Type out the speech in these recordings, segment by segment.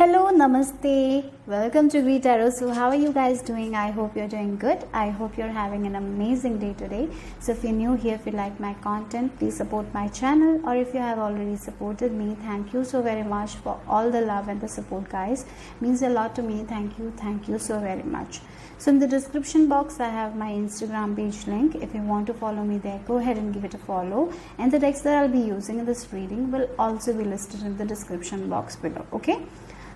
Hello, namaste. Welcome to greetarot. So, how are you guys doing? I hope you're doing good. I hope you're having an amazing day today. So, if you're new here, if you like my content, please support my channel. Or if you have already supported me, thank you so very much for all the love and the support, guys. Means a lot to me. Thank you so very much. So in the description box, I have my Instagram page link. If you want to follow me there, go ahead and give it a follow. And the text that I'll be using in this reading will also be listed in the description box below. Okay.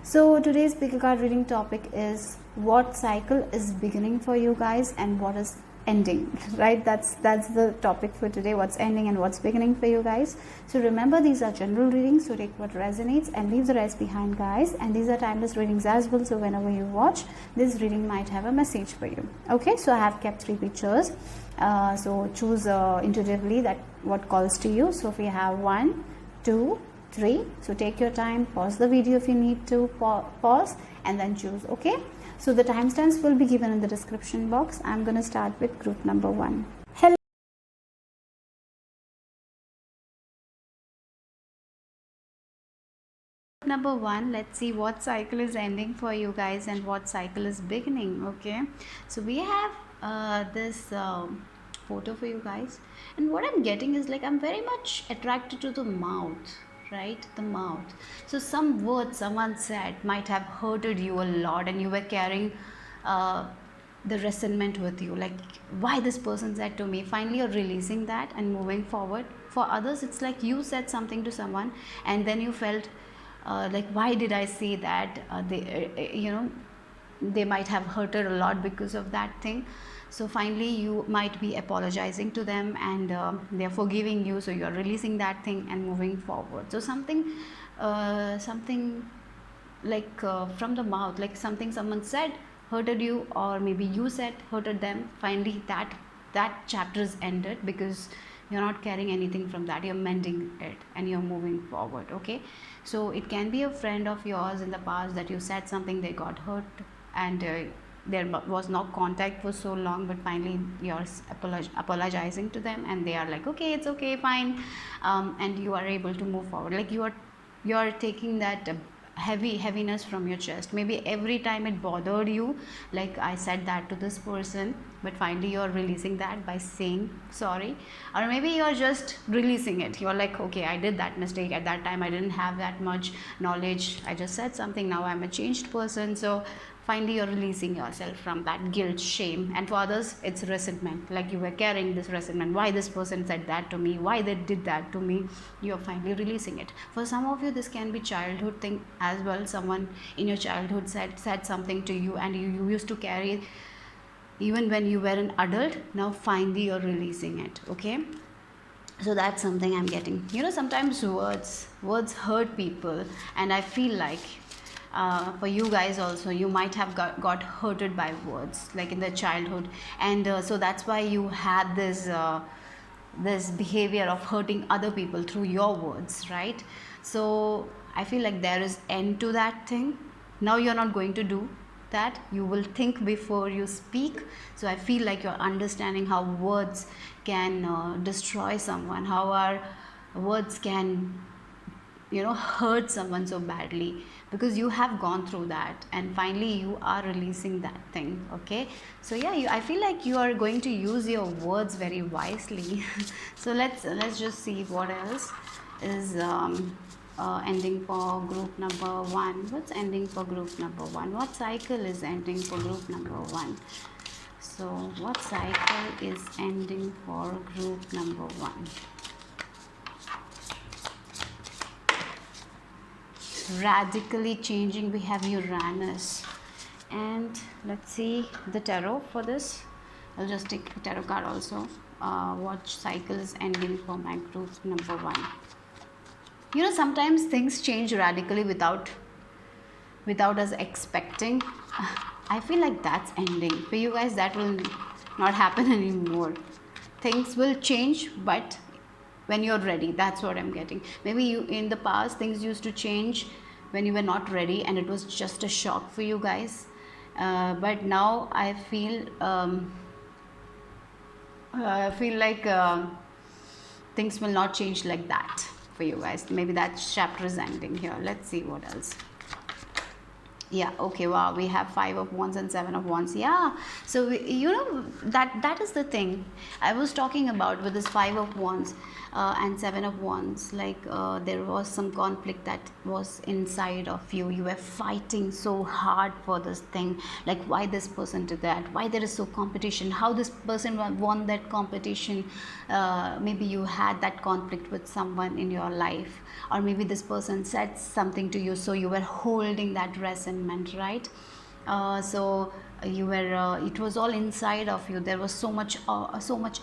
So today's pick a card reading topic is what cycle is beginning for you guys and what is ending, right? That's the topic for today, what's ending and what's beginning for you guys. So remember, these are general readings, so take what resonates and leave the rest behind, guys. And these are timeless readings as well, so whenever you watch, this reading might have a message for you. Okay, so I have kept 3 pictures, so choose intuitively that what calls to you. So if we have 1, 2, 3, so take your time, pause the video if you need to pause and then choose. Okay, so the timestamps will be given in the description box. I'm going to start with group number 1. Hello. Number 1, let's see what cycle is ending for you guys and what cycle is beginning. Okay, so we have this photo for you guys, and what I'm getting is like I'm very much attracted to the mouth, right? The mouth. So some words someone said might have hurted you a lot and you were carrying the resentment with you, like why this person said to me. Finally you're releasing that and moving forward. For others, it's like you said something to someone and then you felt like why did I say that. They might have hurted a lot because of that thing. So finally you might be apologizing to them and they're forgiving you, so you're releasing that thing and moving forward. So something like from the mouth, like something someone said hurted you, or maybe you said hurted them. Finally that chapter is ended because you're not carrying anything from that. You're mending it and you're moving forward. Okay, so it can be a friend of yours in the past that you said something, they got hurt, and there was no contact for so long, but finally you're apologizing to them and they are like, okay, it's okay, fine, and you are able to move forward. Like you're taking that heaviness from your chest. Maybe every time it bothered you, like I said that to this person, but finally you're releasing that by saying sorry. Or maybe you're just releasing it. You're like, okay, I did that mistake at that time, I didn't have that much knowledge, I just said something, now I'm a changed person. So finally you're releasing yourself from that guilt, shame. And for others, it's resentment, like you were carrying this resentment, why this person said that to me, why they did that to me. You're finally releasing it. For some of you, this can be childhood thing as well. Someone in your childhood said something to you and you used to carry even when you were an adult. Now finally you're releasing it. Okay, so that's something I'm getting. Sometimes words hurt people, and I feel like for you guys also, you might have got hurted by words, like in the childhood, and so that's why you had this behavior of hurting other people through your words, right? So I feel like there is end to that thing. Now you're not going to do that. You will think before you speak. So I feel like you're understanding how words can destroy someone, how our words can hurt someone so badly, because you have gone through that and finally you are releasing that thing. Okay, so yeah, I feel like you are going to use your words very wisely. So let's just see what else is ending for group number 1. What's ending for group number 1? What cycle is ending for group number 1? So what cycle is ending for group number 1? Radically changing, we have Uranus. And let's see the tarot for this. I'll just take a tarot card also. What cycle is ending for my group number 1? Sometimes things change radically without us expecting. I feel like that's ending for you guys. That will not happen anymore. Things will change, but when you're ready. That's what I'm getting. Maybe you in the past things used to change when you were not ready and it was just a shock for you guys, but now I feel like things will not change like that for you guys. Maybe that chapter is ending here. Let's see what else. Yeah, okay, wow, we have Five of Wands and Seven of Wands. Yeah, so you know, that is the thing I was talking about with this Five of Wands and Seven of Wands. Like there was some conflict that was inside of you. You were fighting so hard for this thing. Like, why this person did that? Why there is so competition? How this person won that competition? Maybe you had that conflict with someone in your life, or maybe this person said something to you, so you were holding that resentment, right? So you were it was all inside of you. There was so much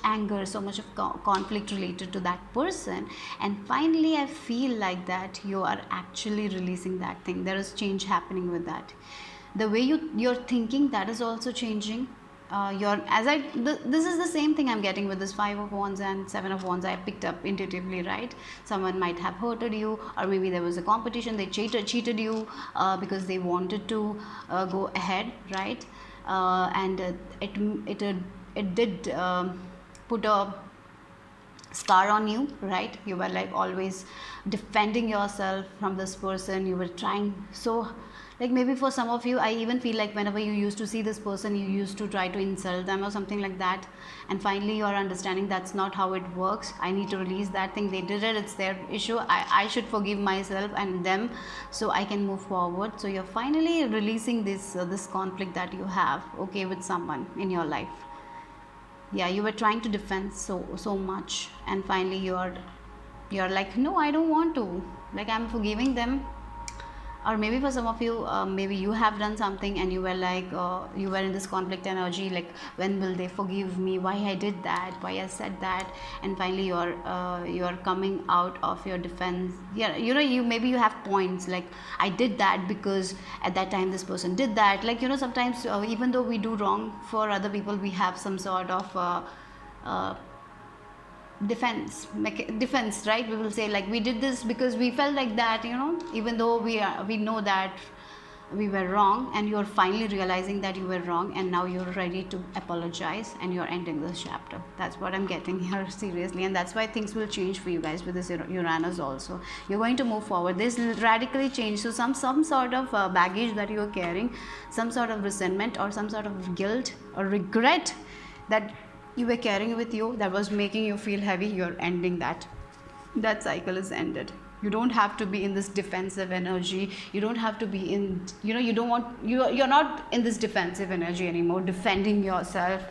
anger, so much of conflict related to that person, and finally I feel like that you are actually releasing that thing. There is change happening with that. The way you're thinking, that is also changing. This is the same thing I'm getting with this Five of Wands and Seven of Wands. I picked up intuitively, right? Someone might have hurted you, or maybe there was a competition, they cheated you because they wanted to go ahead, right? And it did put a scar on you, right? You were like always defending yourself from this person. You were trying so, like, maybe for some of you, I even feel like whenever you used to see this person, you used to try to insult them or something like that, and finally you are understanding that's not how it works. I need to release that thing. They did it, it's their issue. I should forgive myself and them, so I can move forward. So you're finally releasing this conflict that you have, okay, with someone in your life. Yeah, you were trying to defend so much, and finally you're like, no, I don't want to, like, I'm forgiving them. Or maybe for some of you, maybe you have done something and you were like, you were in this conflict energy, like, when will they forgive me, why I did that, why I said that, and finally you're coming out of your defense. Yeah, you know, you maybe you have points like, I did that because at that time this person did that. Like, you know, sometimes even though we do wrong for other people, we have some sort of uh, defense, right? We will say like, we did this because we felt like that, you know, even though we know that we were wrong. And you're finally realizing that you were wrong, and now you're ready to apologize, and you're ending this chapter. That's what I'm getting here, seriously. And that's why things will change for you guys with this Uranus also. You're going to move forward. This will radically change. So some sort of baggage that you're carrying, some sort of resentment or some sort of guilt or regret that you were carrying with you, that was making you feel heavy, you're ending that. That cycle is ended. You don't have to be in this defensive energy. You don't have to be in, you know, you don't want, you're not in this defensive energy anymore, defending yourself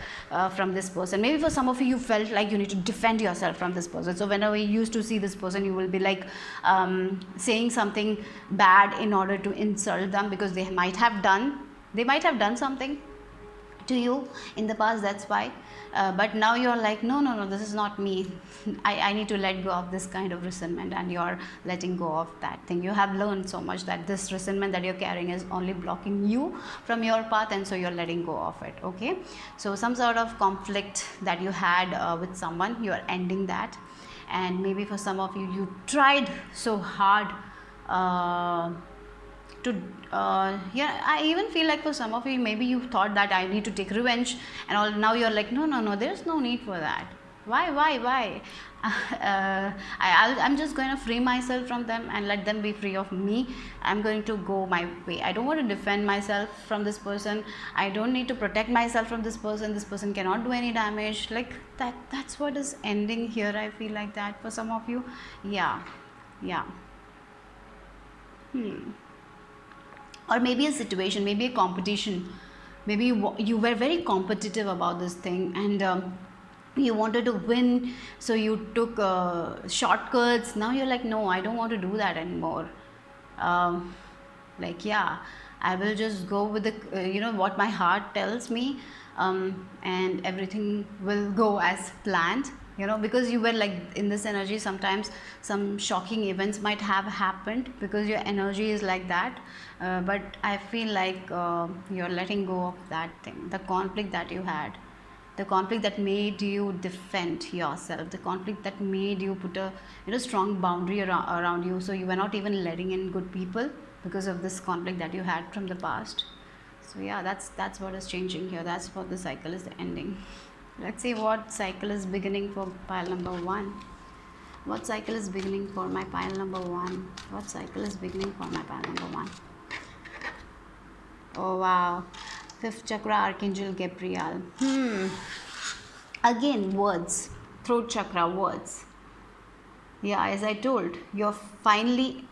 from this person. Maybe for some of you, you felt like you need to defend yourself from this person. So whenever you used to see this person, you will be like saying something bad in order to insult them, because they might have done something to you in the past. That's why. But now you're like, no, this is not me. I need to let go of this kind of resentment, and you're letting go of that thing. You have learned so much that this resentment that you're carrying is only blocking you from your path, and so you're letting go of it. Okay, so some sort of conflict that you had with someone, you're ending that. And maybe for some of you, you tried so hard to yeah, I even feel like for some of you, maybe you thought that I need to take revenge and all. Now you're like, no, there's no need for that. Why I'm just going to free myself from them and let them be free of me. I'm going to go my way. I don't want to defend myself from this person. I don't need to protect myself from this person. This person cannot do any damage. Like that's what is ending here. I feel like that for some of you. Yeah. Or maybe a situation, maybe a competition, maybe you were very competitive about this thing, and you wanted to win, so you took shortcuts. Now you're like, no, I don't want to do that anymore. Like, yeah, I will just go with the what my heart tells me, and everything will go as planned, because you were like in this energy. Sometimes some shocking events might have happened because your energy is like that, but I feel like you're letting go of that thing, the conflict that you had, the conflict that made you defend yourself, the conflict that made you put a strong boundary around you, so you were not even letting in good people because of this conflict that you had from the past. So yeah, that's what is changing here. That's what the cycle is ending. Let's see what cycle is beginning for pile number 1. What cycle is beginning for my pile number 1? What cycle is beginning for my pile number 1? Oh wow. Fifth chakra, Archangel Gabriel. Again, words. Throat chakra, words. Yeah, as I told, you're finally.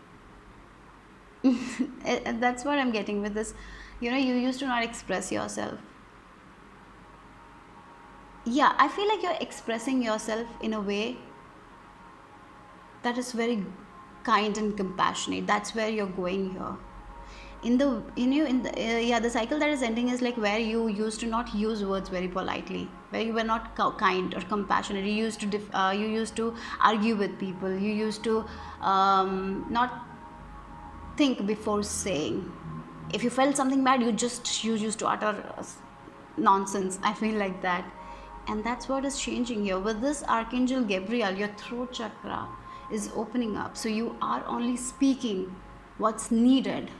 That's what I'm getting with this. You used to not express yourself. Yeah, I feel like you're expressing yourself in a way that is very kind and compassionate. That's where you're going here. In the cycle that is ending is like where you used to not use words very politely, where you were not kind or compassionate. You used to argue with people. You used to not think before saying. If you felt something bad, you used to utter nonsense. I feel like that. And that's what is changing here with this Archangel Gabriel. Your throat chakra is opening up, so you are only speaking what's needed,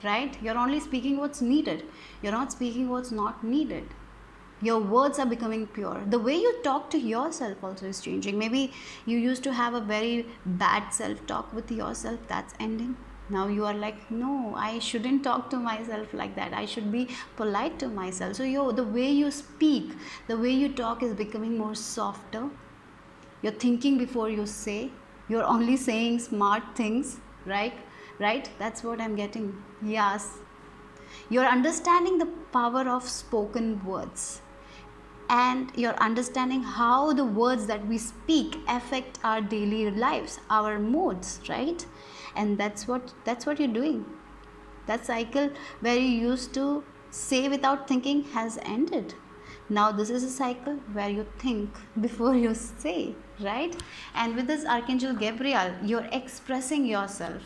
right? You're only speaking what's needed. You're not speaking what's not needed. Your words are becoming pure. The way you talk to yourself also is changing. Maybe you used to have a very bad self talk with yourself. That's ending. Now you are like, no, I shouldn't talk to myself like that. I should be polite to myself. So the way you speak, the way you talk is becoming more softer. You're thinking before you say. You're only saying smart things, right? Right? That's what I'm getting. Yes. You're understanding the power of spoken words, and you're understanding how the words that we speak affect our daily lives, our moods, right? And that's what you're doing. That cycle where you used to say without thinking has ended. Now this is a cycle where you think before you say, right? And with this Archangel Gabriel, you're expressing yourself.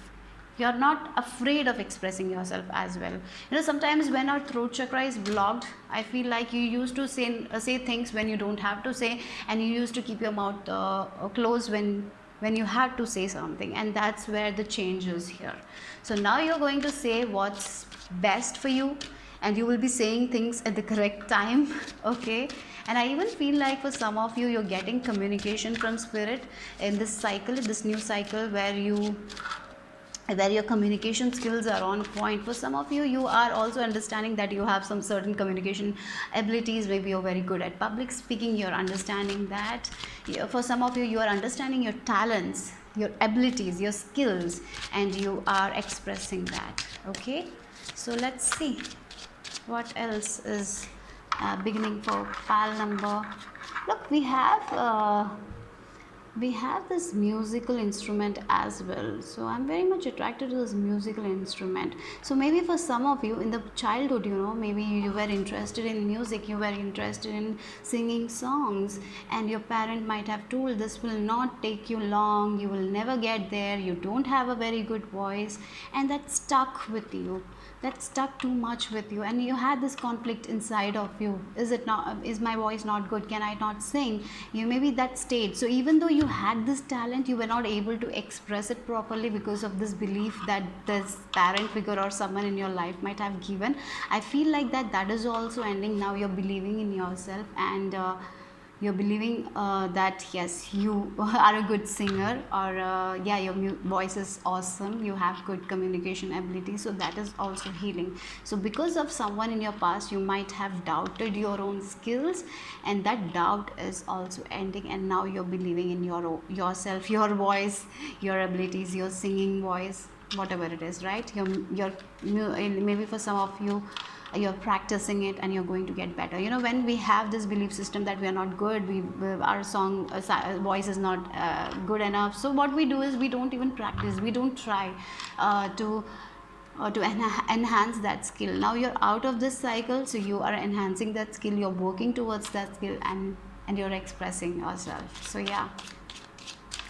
You're not afraid of expressing yourself as well. Sometimes when our throat chakra is blocked, I feel like you used to say things when you don't have to say, and you used to keep your mouth closed when you have to say something. And that's where the change is here. So now you're going to say what's best for you, and you will be saying things at the correct time. Okay? And I even feel like for some of you, you're getting communication from spirit in this cycle, this new cycle where your communication skills are on point. For some of you, you are also understanding that you have some certain communication abilities. Maybe you're very good at public speaking. You're understanding that. For some of you, you are understanding your talents, your abilities, your skills, and you are expressing that. Okay, so let's see what else is beginning for pile number. Look, we have this musical instrument as well. So I'm very much attracted to this musical instrument. So maybe for some of you in the childhood, maybe you were interested in music, you were interested in singing songs, and your parent might have told, this will not take you long, you will never get there, you don't have a very good voice, and that stuck with you. That stuck too much with you, and you had this conflict inside of you. Is my voice not good? Can I not sing? Maybe that state. So even though you had this talent, you were not able to express it properly because of this belief that this parent figure or someone in your life might have given. I feel like that is also ending. Now you're believing in yourself, and you're believing that yes, you are a good singer, or yeah, your voice is awesome, you have good communication ability. So that is also healing. So because of someone in your past, you might have doubted your own skills, and that doubt is also ending, and now you're believing in yourself, your voice, your abilities, your singing voice, whatever it is, right? Maybe for some of you, you're practicing it and you're going to get better. When we have this belief system that we are not good, our song voice is not good enough, so what we do is we don't even practice, we don't try to enhance that skill. Now you're out of this cycle, so you are enhancing that skill, you're working towards that skill, and you're expressing yourself. So yeah,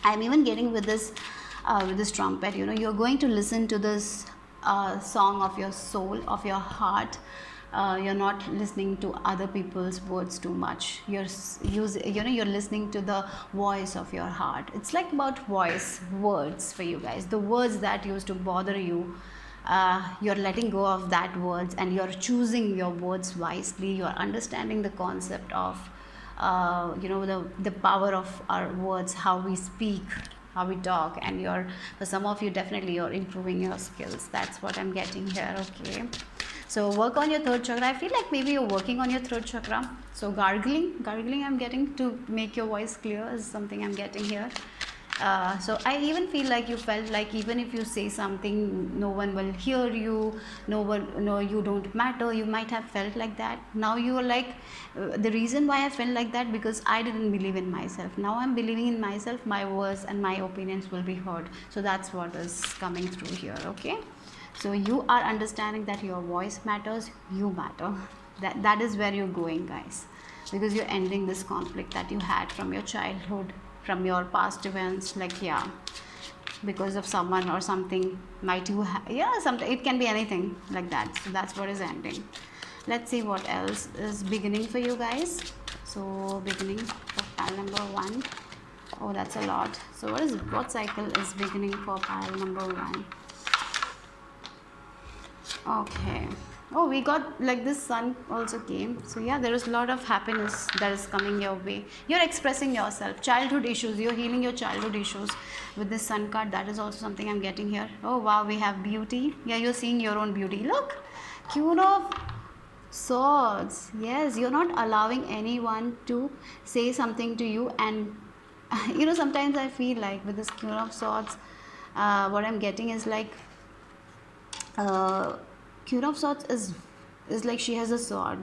I'm even getting with this trumpet. You're going to listen to this song of your soul, of your heart. You're not listening to other people's words too much. You're listening to the voice of your heart. It's like about words for you guys. The words that used to bother you, you're letting go of that words, and you're choosing your words wisely. You're understanding the concept of the power of our words, how we speak, how we talk. And for some of you, definitely you're improving your skills. That's what I'm getting here. Okay, So work on your third chakra. I feel like maybe you're working on your third chakra. So gargling I'm getting to make your voice clear is something I'm getting here. So I even feel like you felt like even if you say something, no one will hear you, no, you don't matter. You might have felt like that. Now you are like, the reason why I felt like that, because I didn't believe in myself. Now I'm believing in myself. My words and my opinions will be heard. So that's what is coming through here. Okay. So you are understanding that your voice matters. You matter. That is where you're going, guys, because you're ending this conflict that you had from your childhood, from your past events, like, yeah, because of someone or something might you something, it can be anything like that. So that's what is ending. Let's see what else is beginning for you guys. So beginning for pile number 1. Oh, that's a lot. So what cycle is beginning for pile number 1? Okay. Oh, we got like this sun also came. So yeah, there is a lot of happiness that is coming your way. You're expressing yourself, childhood issues, you're healing your childhood issues with this sun card. That is also something I'm getting here. Oh wow, we have beauty. Yeah, you're seeing your own beauty. Look, Queen of Swords. Yes, you're not allowing anyone to say something to you. And sometimes I feel like with this Queen of Swords, what I'm getting is like, Queen of Swords is like she has a sword,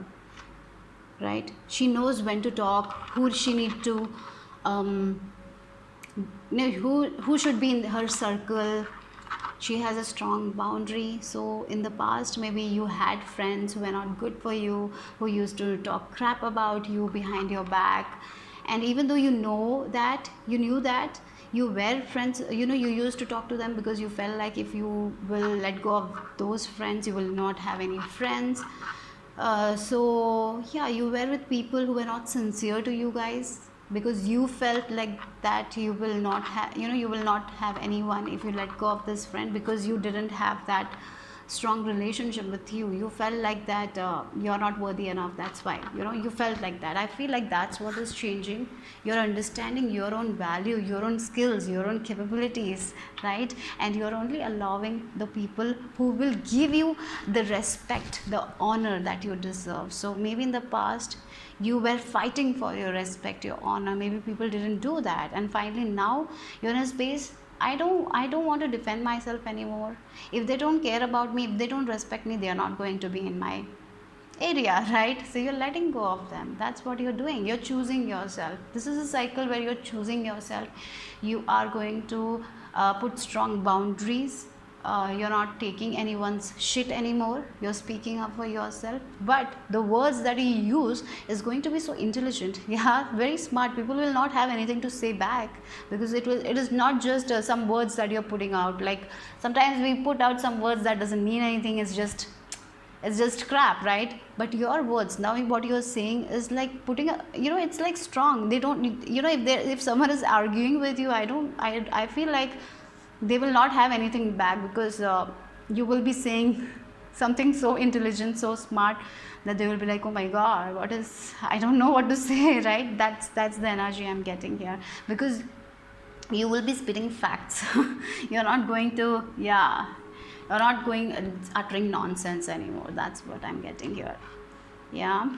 right? She knows when to talk, who she need to, who should be in her circle. She has a strong boundary. So in the past, maybe you had friends who were not good for you, who used to talk crap about you behind your back. And even though you knew that, you were friends, you used to talk to them because you felt like if you will let go of those friends, you will not have any friends. So yeah, you were with people who were not sincere to you guys, because you felt like that you will not have, you will not have anyone if you let go of this friend, because you didn't have that strong relationship with you felt like that you're not worthy enough. That's why you felt like that. I feel like that's what is changing. You're understanding your own value, your own skills, your own capabilities, right? And you're only allowing the people who will give you the respect, the honor that you deserve. So maybe in the past you were fighting for your respect, your honor. Maybe people didn't do that, and finally now you're in a space, I don't want to defend myself anymore. If they don't care about me, if they don't respect me, they are not going to be in my area, right? So you're letting go of them. That's what you're doing. You're choosing yourself. This is a cycle where you're choosing yourself. You are going to put strong boundaries. You're not taking anyone's shit anymore. You're speaking up for yourself. But the words that you use is going to be so intelligent. Yeah, very smart. People will not have anything to say back, because it is not just some words that you're putting out. Like sometimes we put out some words that doesn't mean anything. It's just crap, right? But your words now, what you're saying is like putting a, it's like strong. They don't, if someone is arguing with you, I feel like they will not have anything back, because you will be saying something so intelligent, so smart, that they will be like, oh my god, I don't know what to say, right? That's the energy I'm getting here, because you will be spitting facts. You're not going to, you're not going uttering nonsense anymore. That's what I'm getting here. Yeah.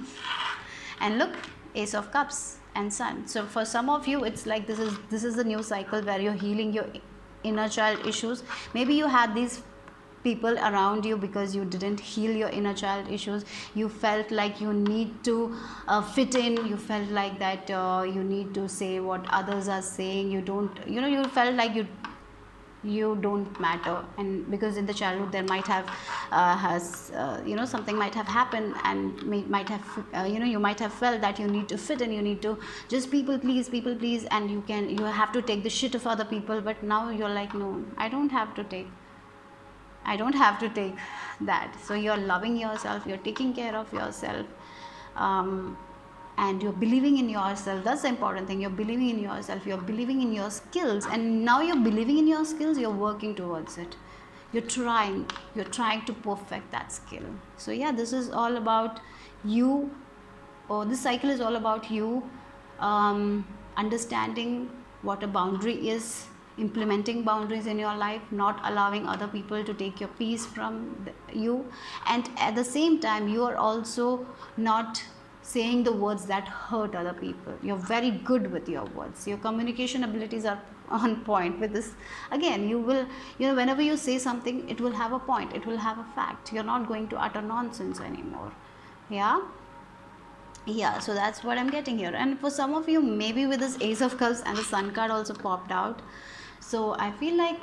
And look, Ace of Cups and Sun. So for some of you, it's like this is the new cycle where you're healing your inner child issues. Maybe you had these people around you because you didn't heal your inner child issues. You felt like you need to fit in. You felt like that you need to say what others are saying. You don't, you felt like you don't matter. And because in the childhood there might have something might have happened, and might have you might have felt that you need to fit in, you need to just people please, and you have to take the shit of other people. But now you're like, no, I don't have to take that. So you're loving yourself, you're taking care of yourself, and you're believing in yourself. That's the important thing. You're believing in yourself, you're believing in your skills, and now you're believing in your skills, you're working towards it. You're trying to perfect that skill. So yeah, this is all about you, or this cycle is all about you understanding what a boundary is, implementing boundaries in your life, not allowing other people to take your peace from you, and at the same time you are also not saying the words that hurt other people. You're very good with your words, your communication abilities are on point with this. Again, you will, whenever you say something, it will have a point, it will have a fact. You're not going to utter nonsense anymore. Yeah, so that's what I'm getting here. And for some of you, maybe with this Ace of Cups and the Sun card also popped out, so I feel like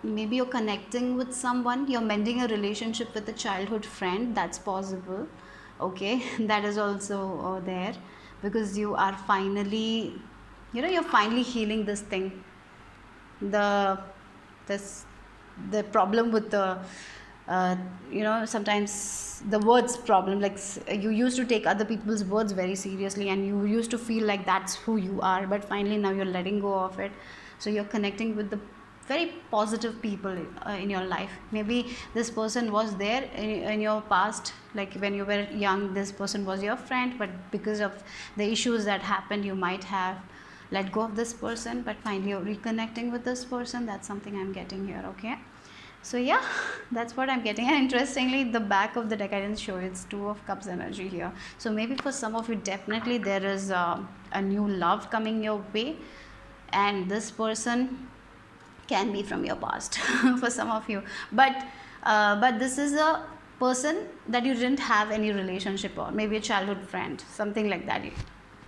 maybe you're connecting with someone, you're mending a relationship with a childhood friend. That's possible. Okay, that is also there, because you are finally, you're finally healing this thing, the this the problem with the sometimes the words problem, like you used to take other people's words very seriously, and you used to feel like that's who you are, but finally now you're letting go of it. So you're connecting with the very positive people in your life. Maybe this person was there in your past, like when you were young, this person was your friend, but because of the issues that happened, you might have let go of this person, but finally you're reconnecting with this person. That's something I'm getting here. Okay, so yeah, that's what I'm getting. And interestingly, the back of the deck, I didn't show you, it's Two of Cups energy here. So maybe for some of you, definitely there is a new love coming your way, and this person can be from your past for some of you, but this is a person that you didn't have any relationship, or maybe a childhood friend, something like that,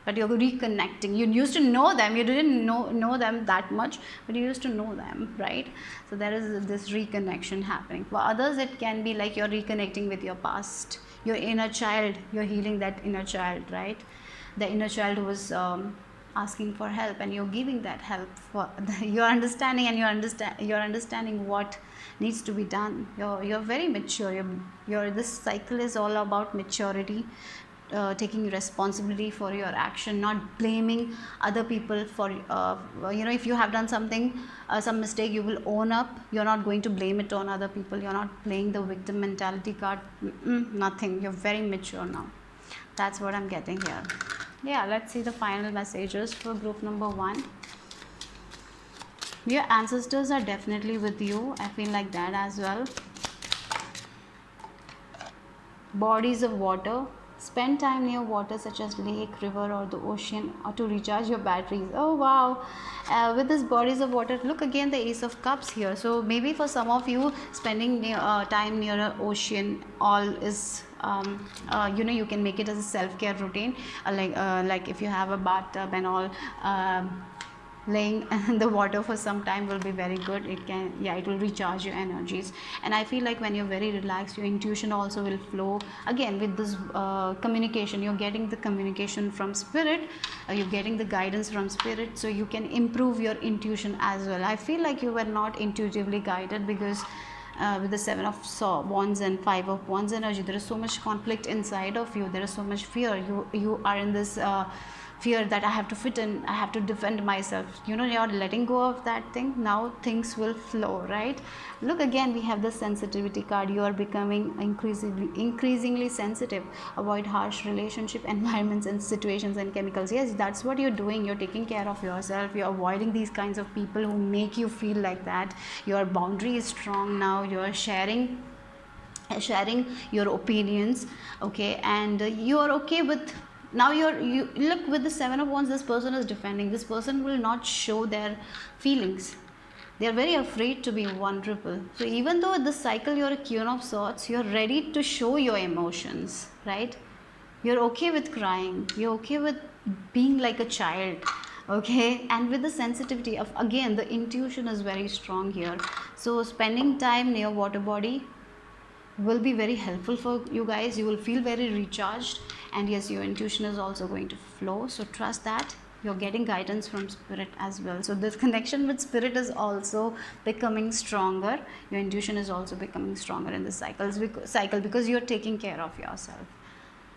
but you're reconnecting. You used to know them, you didn't know them that much, but you used to know them, right? So there is this reconnection happening. For others, it can be like you're reconnecting with your past, your inner child. You're healing that inner child, right? The inner child who was asking for help, and you're giving that help. For you're understanding, and you're understanding what needs to be done. You're very mature. This cycle is all about maturity, taking responsibility for your action, not blaming other people for if you have done something, some mistake, you will own up. You're not going to blame it on other people. You're not playing the victim mentality card. Nothing. You're very mature now. That's what I'm getting here. Yeah, let's see the final messages for group number 1. Your ancestors are definitely with you. I feel like that as well. Bodies of water. Spend time near water such as lake, river, or the ocean, or to recharge your batteries. Oh wow, with these bodies of water, look again, the Ace of Cups here. So maybe for some of you, spending time near an ocean, all is you can make it as a self-care routine, like if you have a bathtub and all, laying in the water for some time will be very good. It will recharge your energies. And I feel like when you're very relaxed, your intuition also will flow. Again, with this communication, you're getting the communication from spirit, you're getting the guidance from spirit, so you can improve your intuition as well. I feel like you were not intuitively guided, because with the 7 of Wands and 5 of Wands energy, there is so much conflict inside of you. There is so much fear. You are in this fear that I have to fit in, I have to defend myself. You're letting go of that thing. Now things will flow, right? Look again, we have the sensitivity card. You are becoming increasingly sensitive. Avoid harsh relationship, environments, and situations and chemicals. Yes, that's what you're doing. You're taking care of yourself. You're avoiding these kinds of people who make you feel like that. Your boundary is strong now. You're sharing your opinions, okay? And you are okay with, now you look, with the 7 of Wands, this person is defending. This person will not show their feelings. They are very afraid to be vulnerable. So even though this cycle you're a Queen of Swords, you're ready to show your emotions, right? You're okay with crying. You're okay with being like a child, okay? And with the sensitivity of, again, the intuition is very strong here. So spending time near water body will be very helpful for you guys. You will feel very recharged, and yes, your intuition is also going to flow. So trust that you're getting guidance from spirit as well. So this connection with spirit is also becoming stronger. Your intuition is also becoming stronger in this cycle, because you're taking care of yourself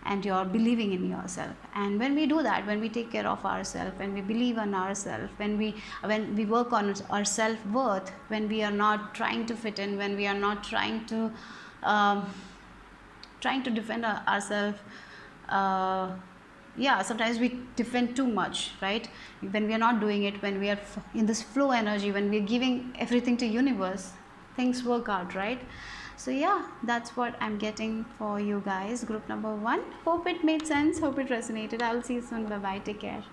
and you're believing in yourself. And when we do that, when we take care of ourselves, when we believe in ourselves, when we work on our self-worth, when we are not trying to fit in, when we are not trying to defend ourselves yeah, sometimes we defend too much, right? When we are not doing it, when we are in this flow energy, when we are giving everything to universe, things work out, right? So yeah, that's what I'm getting for you guys, group number 1. Hope it made sense, hope it resonated. I'll see you soon. Bye bye, take care.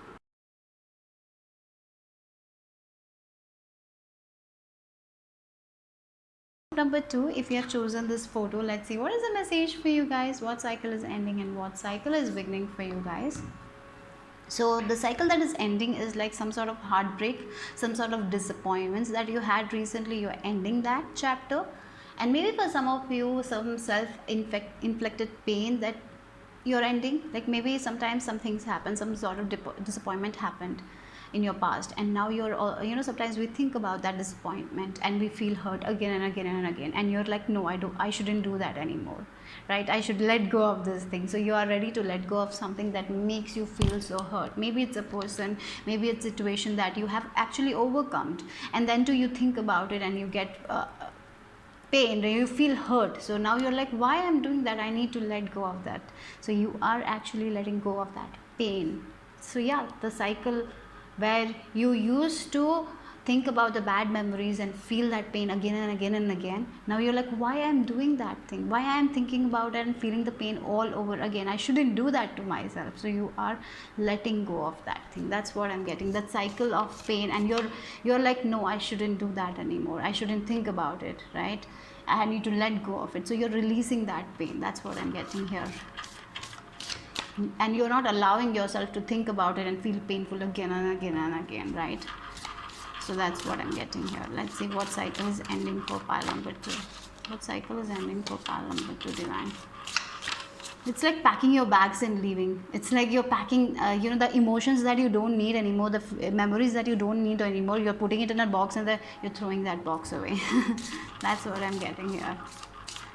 Number 2, if you have chosen this photo, let's see what is the message for you guys, what cycle is ending and what cycle is beginning for you guys. So the cycle that is ending is like some sort of heartbreak, some sort of disappointments that you had recently. You're ending that chapter, and maybe for some of you, some self inflicted pain that you're ending. Like maybe sometimes some things happen, some sort of disappointment happened in your past, and now you're sometimes we think about that disappointment and we feel hurt again and again and again, and you're like, no, I shouldn't do that anymore, right? I should let go of this thing. So you are ready to let go of something that makes you feel so hurt. Maybe it's a person, maybe it's a situation that you have actually overcome, and then you think about it and you get pain, you feel hurt. So now you're like, why I'm doing that? I need to let go of that. So you are actually letting go of that pain. So yeah, the cycle where you used to think about the bad memories and feel that pain again and again and again, now you're like, why I'm doing that thing, why I'm thinking about it and feeling the pain all over again, I shouldn't do that to myself. So you are letting go of that thing. That's what I'm getting, that cycle of pain, and you're like, no, I shouldn't do that anymore, I shouldn't think about it, right? I need to let go of it. So you're releasing that pain. That's what I'm getting here. And you're not allowing yourself to think about it and feel painful again and again and again, right? So that's what I'm getting here. Let's see what cycle is ending for pile number 2. What cycle is ending for pile number 2, divine? It's like packing your bags and leaving. It's like you're packing, the emotions that you don't need anymore, the memories that you don't need anymore. You're putting it in a box and you're throwing that box away. That's what I'm getting here.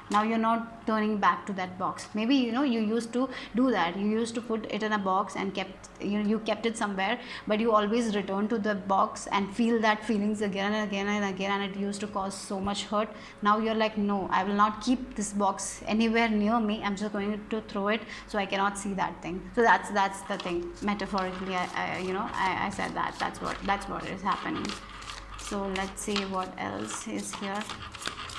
Now you're not turning back to that box. Maybe you used to do that. You used to put it in a box and you kept it somewhere, but you always return to the box and feel that feelings again and again and again, and it used to cause so much hurt. Now you're like, no, I will not keep this box anywhere near me. I'm just going to throw it so I cannot see that thing. So that's the thing. Metaphorically, I said that. That's what is happening. So let's see what else is here.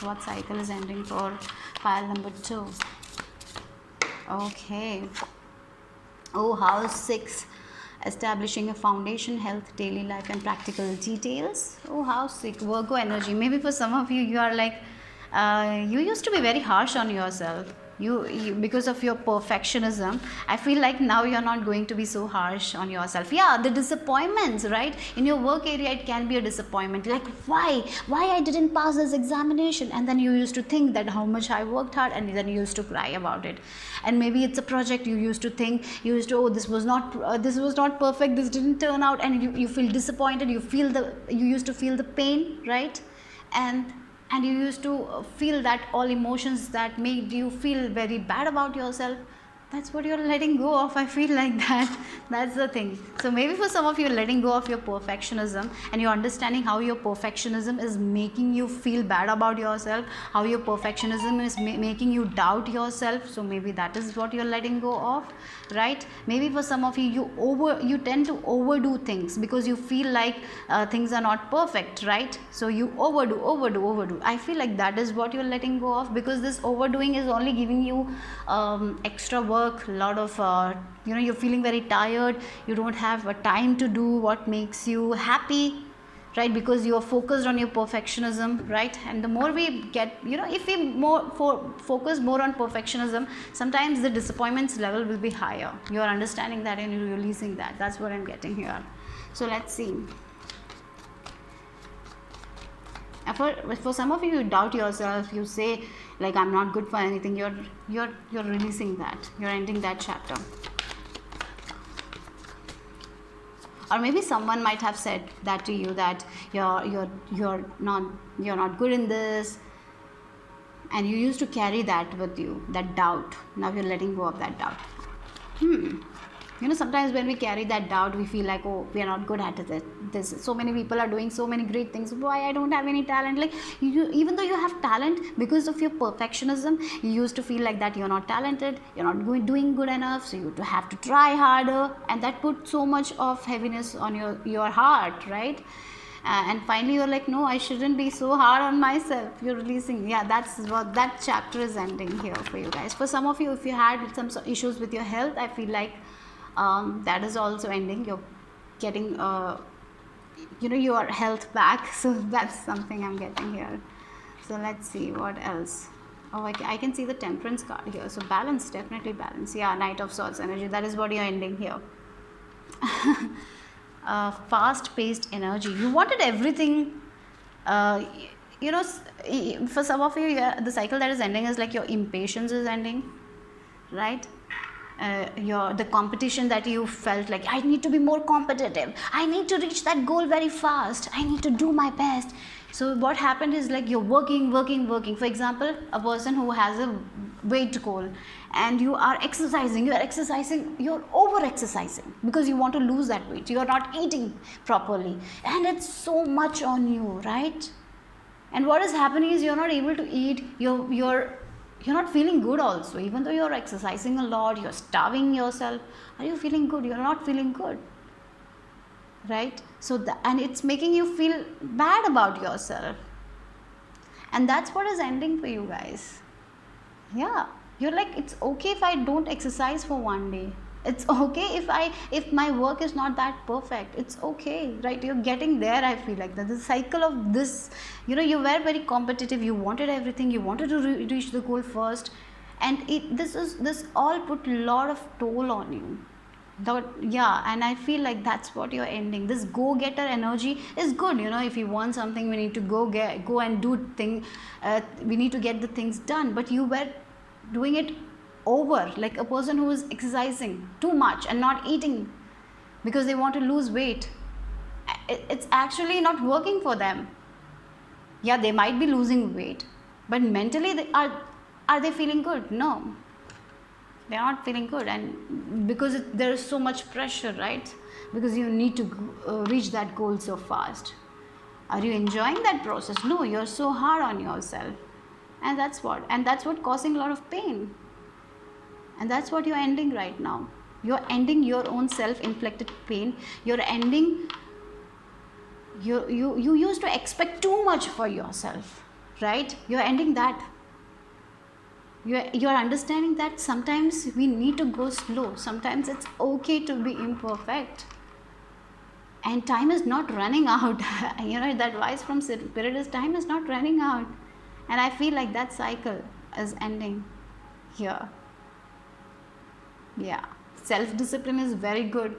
What cycle is ending for pile number 2? Okay. Oh, house 6, establishing a foundation, health, daily life and practical details. Oh, house 6, Virgo energy. Maybe for some of you, you are like, you used to be very harsh on yourself. You because of your perfectionism, I feel like now you're not going to be so harsh on yourself. Yeah, the disappointments, right? In your work area, it can be a disappointment, like why I didn't pass this examination, and then you used to think that how much I worked hard, and then you used to cry about it. And maybe it's a project, you used to think, oh, this was not perfect, this didn't turn out, and you feel disappointed, you used to feel the pain, right? And you used to feel that all emotions that made you feel very bad about yourself. That's what you're letting go of. I feel like that's the thing. So maybe for some of you, letting go of your perfectionism, and you're understanding how your perfectionism is making you feel bad about yourself, how your perfectionism is making you doubt yourself. So maybe that is what you're letting go of, right? Maybe for some of you, you tend to overdo things because you feel like things are not perfect, right? So you overdo. I feel like that is what you're letting go of, because this overdoing is only giving you extra work, a lot of you're feeling very tired, you don't have a time to do what makes you happy, right? Because you are focused on your perfectionism, right? And the more we get, if we focus more on perfectionism, sometimes the disappointments level will be higher. You're understanding that and you're releasing that. That's what I'm getting here. So let's see. For some of you, you doubt yourself, you say like, I'm not good for anything. You're releasing that, you're ending that chapter. Or maybe someone might have said that to you, that you're not good in this, and you used to carry that with you, that doubt. Now you're letting go of that doubt. Sometimes when we carry that doubt, we feel like, oh, we are not good at it. So many people are doing so many great things. Why I don't have any talent? Like, even though you have talent, because of your perfectionism, you used to feel like that you're not talented, you're not doing good enough, so you have to try harder, and that put so much of heaviness on your heart, right? And finally you're like, no, I shouldn't be so hard on myself. You're releasing. Yeah, that's what that chapter is ending here for you guys. For some of you, if you had some issues with your health, I feel like that is also ending. You're getting your health back. So that's something I'm getting here. So let's see what else. Oh, I can see the Temperance card here. So balance, definitely balance. Yeah, Knight of Swords energy. That is what you're ending here. Fast-paced energy. You wanted everything. For some of you, the cycle that is ending is like your impatience is ending, right? The competition that you felt like, I need to be more competitive, I need to reach that goal very fast, I need to do my best. So what happened is like you're working. For example, a person who has a weight goal and you are exercising, you're over exercising because you want to lose that weight, you're not eating properly, and it's so much on you, right? And what is happening is you're not able to eat, you're not feeling good also. Even though you're exercising a lot, you're starving yourself, are you feeling good? You're not feeling good, right? So and it's making you feel bad about yourself, and that's what is ending for you guys. Yeah, you're like, it's okay if I don't exercise for one day, it's okay if my work is not that perfect, it's okay, right? You're getting there. I feel like that the cycle of this, you were very competitive, you wanted everything, you wanted to reach the goal first, and this all put a lot of toll on you. And I feel like that's what you're ending. This go-getter energy is good. If you want something, we need to go and do thing. We need to get the things done. But you were doing it over, like a person who is exercising too much and not eating because they want to lose weight. It's actually not working for them. Yeah, they might be losing weight, but mentally are they feeling good? No, they're not feeling good. And because there is so much pressure, right? Because you need to reach that goal so fast. Are you enjoying that process? No, you're so hard on yourself, and that's what causing a lot of pain. And that's what you're ending right now. You're ending your own self-inflicted pain. You're ending. You used to expect too much for yourself, right? You're ending that. You're understanding that sometimes we need to go slow. Sometimes it's okay to be imperfect. And time is not running out. That advice from Spirit is time is not running out. And I feel like that cycle is ending here. Yeah, self-discipline is very good.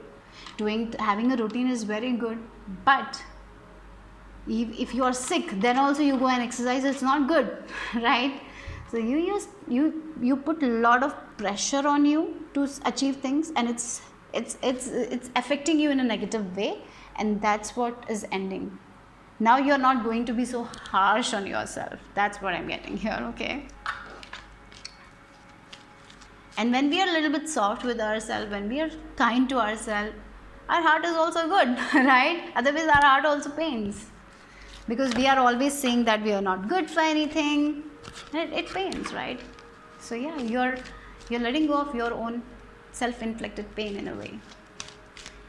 Having a routine is very good. But if you are sick, then also you go and exercise, it's not good, right? So you put a lot of pressure on you to achieve things, and it's affecting you in a negative way, and that's what is ending. Now you're not going to be so harsh on yourself. That's what I'm getting here, okay? And when we are a little bit soft with ourselves, when we are kind to ourselves, our heart is also good, right? Otherwise our heart also pains, because we are always saying that we are not good for anything. It pains, right? So yeah, you're letting go of your own self-inflicted pain in a way,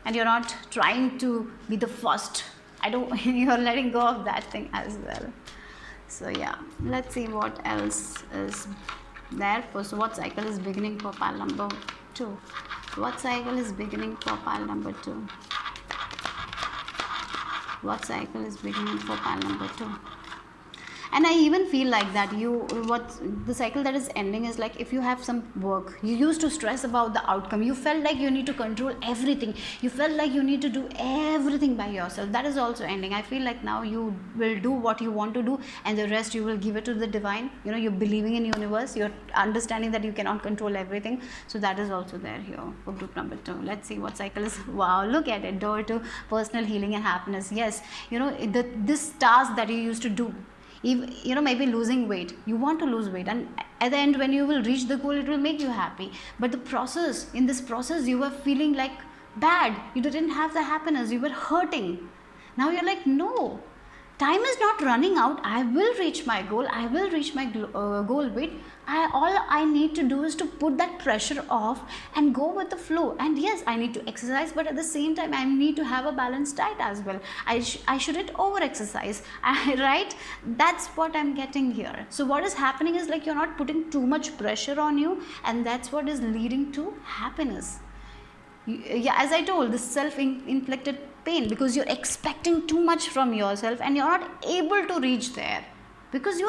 and you're not trying to be the first. You're letting go of that thing as well. So yeah, let's see what else is there. So what cycle is beginning for pile number 2? What cycle is beginning for pile number 2? What cycle is beginning for pile number 2? And I even feel like that the cycle that is ending is like, if you have some work, you used to stress about the outcome. You felt like you need to control everything. You felt like you need to do everything by yourself. That is also ending. I feel like now you will do what you want to do, and the rest you will give it to the divine. You're believing in universe. You're understanding that you cannot control everything. So that is also there here for group number 2. Let's see what cycle is. Wow, look at it. Door to personal healing and happiness. Yes, this task that you used to do, maybe losing weight, you want to lose weight, and at the end when you will reach the goal, it will make you happy. But in this process you were feeling like bad, you didn't have the happiness, you were hurting. Now you're like, no, time is not running out, I will reach my goal, I will reach my goal weight. All I need to do is to put that pressure off and go with the flow. And yes, I need to exercise, but at the same time I need to have a balanced diet as well. I shouldn't over exercise, right? That's what I'm getting here. So what is happening is like, you're not putting too much pressure on you, and that's what is leading to happiness. Yeah, as I told, this self-inflicted pain, because you're expecting too much from yourself and you're not able to reach there because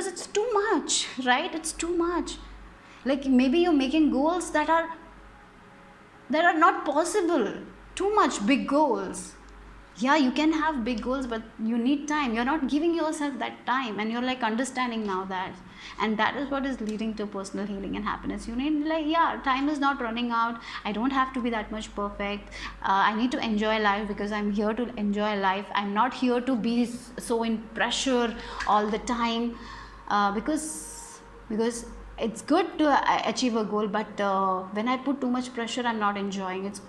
it's too much, right? It's too much. Like maybe you're making goals that are not possible. Too much big goals. Yeah, you can have big goals, but you need time. You're not giving yourself that time, and you're like understanding now that. And that is what is leading to personal healing and happiness. You need, like, yeah, time is not running out. I don't have to be that much perfect. I need to enjoy life because I'm here to enjoy life. I'm not here to be so in pressure all the time, because it's good to achieve a goal, but when I put too much pressure, I'm not enjoying. It's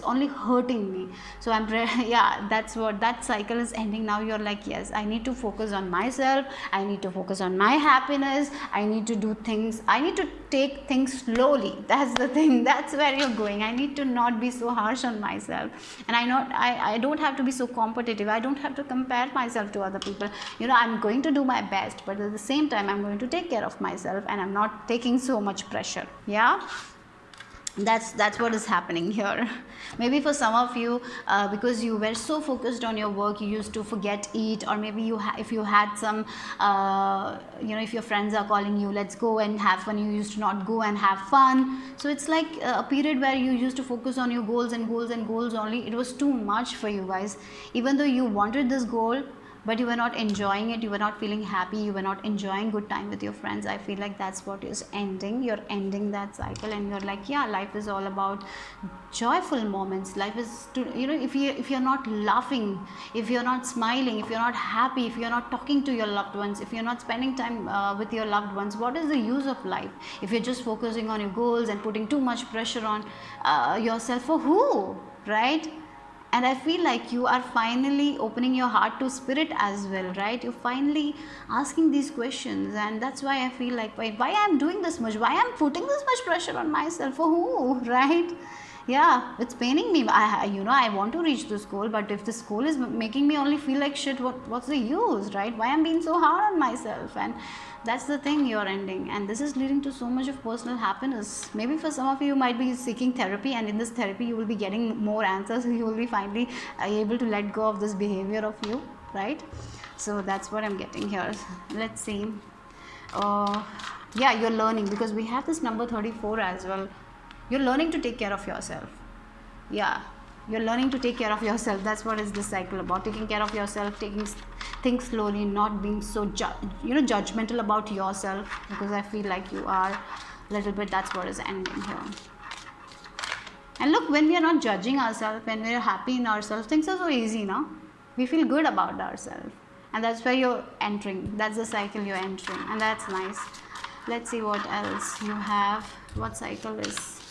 only hurting me. So yeah, that's what that cycle is ending. Now you're like, yes, I need to focus on myself, I need to focus on my happiness, I need to do things, I need to take things slowly. That's the thing, that's where you're going. I need to not be so harsh on myself, and I don't have to be so competitive. I don't have to compare myself to other people. I'm going to do my best, but at the same time I'm going to take care of myself, and I'm not taking so much pressure. Yeah, that's what is happening here. Maybe for some of you, because you were so focused on your work, you used to forget eat, or maybe if you had some if your friends are calling you, let's go and have fun, you used to not go and have fun. So it's like a period where you used to focus on your goals and goals and goals only. It was too much for you guys, even though you wanted this goal, but you were not enjoying it, you were not feeling happy, you were not enjoying good time with your friends. I feel like that's what is ending. You're ending that cycle, and you're like, yeah, life is all about joyful moments. Life is to, if you're not laughing, if you're not smiling, if you're not happy, if you're not talking to your loved ones, if you're not spending time with your loved ones, what is the use of life? If you're just focusing on your goals and putting too much pressure on yourself, for who, right? And I feel like you are finally opening your heart to spirit as well, right? You're finally asking these questions, and that's why I feel like, why I'm doing this much? Why I'm putting this much pressure on myself? For who, right? Yeah, it's paining me. I want to reach this goal, but if this goal is making me only feel like shit, what's the use, right? Why I'm being so hard on myself? And that's the thing, you're ending, and this is leading to so much of personal happiness. Maybe for some of you might be seeking therapy, and in this therapy you will be getting more answers. You will be finally able to let go of this behavior of you, right? So that's what I'm getting here. Let's see. Yeah, you're learning, because we have this number 34 as well. You're learning to take care of yourself. Yeah, you're learning to take care of yourself. That's what is this cycle about. Taking care of yourself, taking things slowly, not being so judgmental about yourself, because I feel like you are a little bit. That's what is ending here. And look, when we are not judging ourselves, when we are happy in ourselves, things are so easy now. We feel good about ourselves, and that's where you're entering. That's the cycle you're entering, and that's nice. Let's see what else you have. What cycle is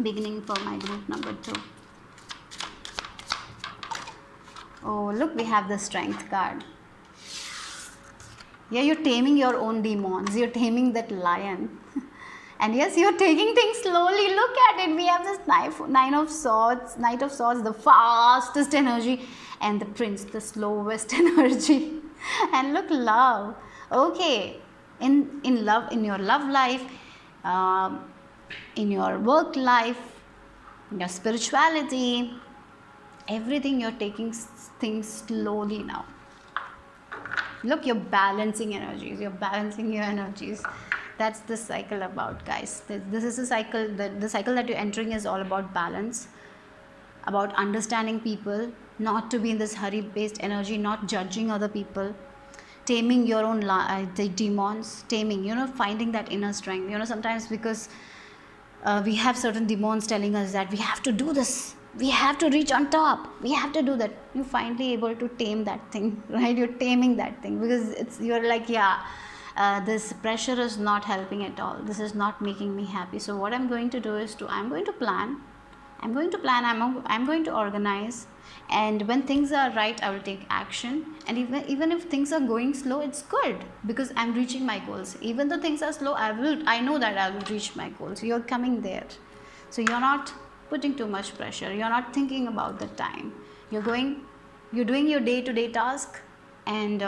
beginning for my group number 2? Oh, look, we have the strength card. Yeah, you're taming your own demons. You're taming that lion. And yes, you're taking things slowly. Look at it. We have this Knight of Swords, the fastest energy, and the Prince, the slowest energy. And look, love. Okay, in love, in your love life, in your work life, in your spirituality, everything, you're taking things slowly now. Look, you're balancing energies. You're balancing your energies. That's the cycle about, guys. This is a cycle. The cycle that you're entering is all about balance, about understanding people, not to be in this hurry-based energy, not judging other people, taming your own the demons, finding that inner strength. Sometimes because we have certain demons telling us that we have to do this, we have to reach on top, we have to do that. You finally able to tame that thing, right? You're taming that thing, because you're like, yeah, this pressure is not helping at all, this is not making me happy. So what I'm going to do is I'm going to plan, I'm going to organize, and when things are right, I will take action. And even if things are going slow, it's good, because I'm reaching my goals. Even though things are slow, I know that I will reach my goals. You're coming there, so you're not putting too much pressure, you're not thinking about the time, you're doing your day-to-day task, and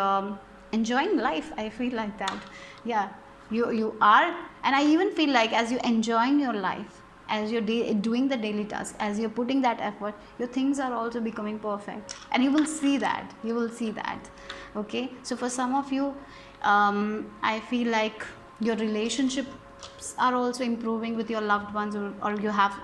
enjoying life. I feel like that. Yeah, you are. And I even feel like, as you're enjoying your life, as you're doing the daily task, as you're putting that effort, your things are also becoming perfect, and you will see that. Okay, so for some of you, I feel like your relationships are also improving with your loved ones, or